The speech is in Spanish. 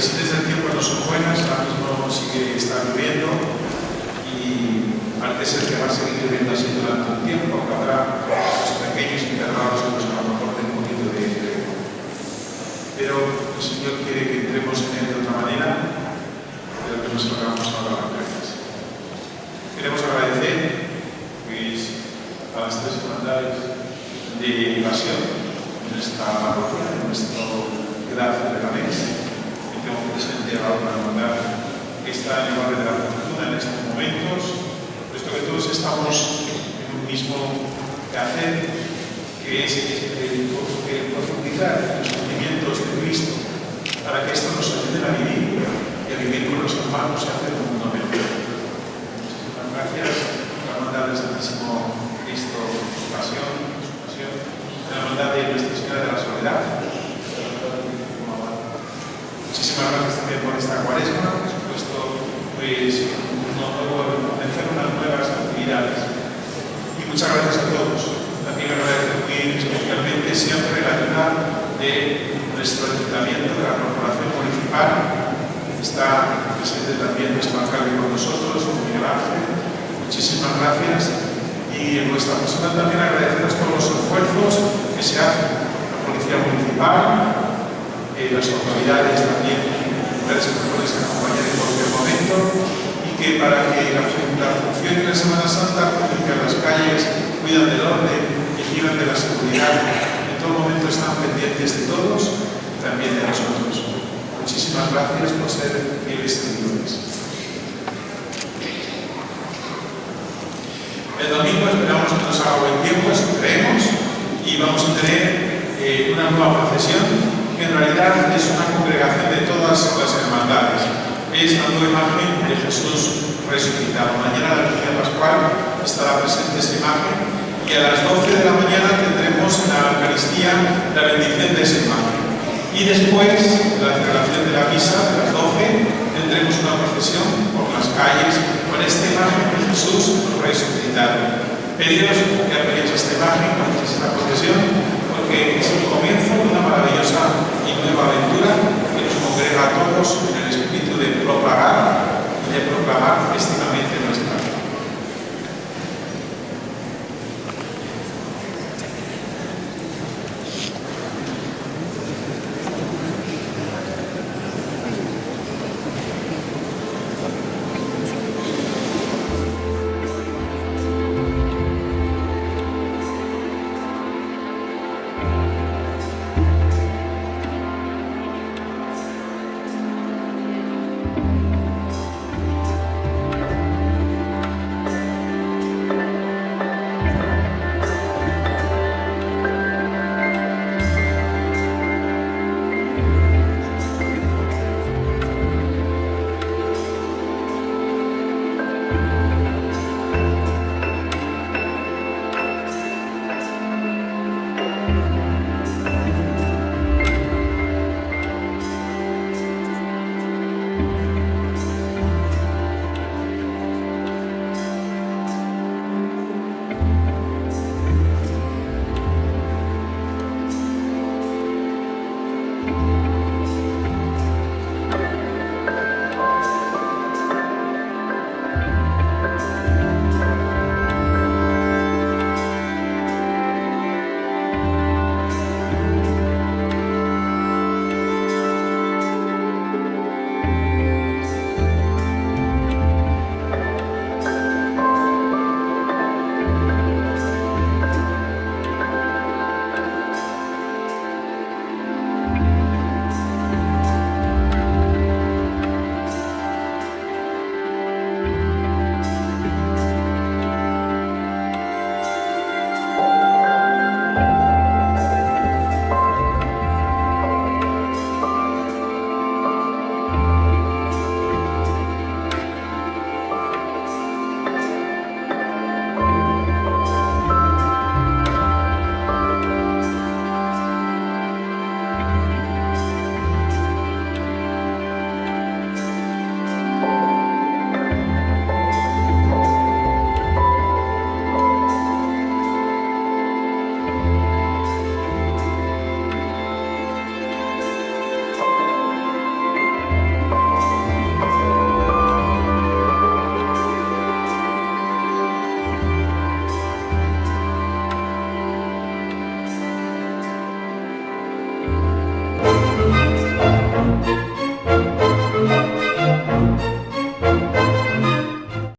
previsiones del tiempo no son buenas, ahora mismo sigue está lloviendo y parece ser que va a seguir lloviendo así durante un tiempo, aunque habrá pequeños intervalos en los que a lo mejor den un poquito de frío. Pero el Señor quiere que entremos en él de otra manera, de lo que nos hagamos ahora las gracias. Queremos agradecer pues, a las tres hermandades de invasión en esta parroquia, en nuestro ciudad de Leganés. Y tengo presente a una hermandad que está en el barrio de la Fortuna en estos momentos, puesto que todos estamos en un mismo quehacer, que es profundizar en los sentimientos de Cristo, para que esto nos ayude a vivir y a vivir con los hermanos y a hacer un mundo mejor. Muchísimas gracias a la hermandad del Santísimo Cristo, Pasión, a la hermandad de Nuestra Señora de la Soledad. Muchísimas gracias también por esta cuaresma, por supuesto, pues comenzar unas nuevas actividades. Y muchas gracias a todos. También agradecer muy especialmente siempre la ayuda de nuestro ayuntamiento, de la corporación municipal. Está presente también nuestro alcalde con nosotros, Miguel Ángel. Muchísimas gracias. Y en nuestra persona también agradeceros por los esfuerzos que se hacen. La Policía Municipal, las autoridades también, las que nos acompañan en cualquier momento, y que para que la función de la Semana Santa purifican las calles, cuidan del orden, vigilan de la seguridad, en todo momento están pendientes de todos y también de nosotros. Muchísimas gracias por ser fieles seguidores. El domingo esperamos que nos haga buen tiempo, eso creemos, y vamos a tener una nueva procesión, que en realidad es una congregación de todas las hermandades. Es la nueva imagen de Jesús resucitado. Mañana la vigilia pascual estará presente esa imagen y a las 12 de la mañana tendremos en la Eucaristía la bendición de esa imagen. Y después de la celebración de la misa, de las 12, tendremos una procesión por las calles con esta imagen de Jesús resucitado. Pediros que apoyéis esta imagen, que esta procesión, porque es el comienzo de una maravillosa y nueva aventura que nos congrega a todos en el espíritu de propagar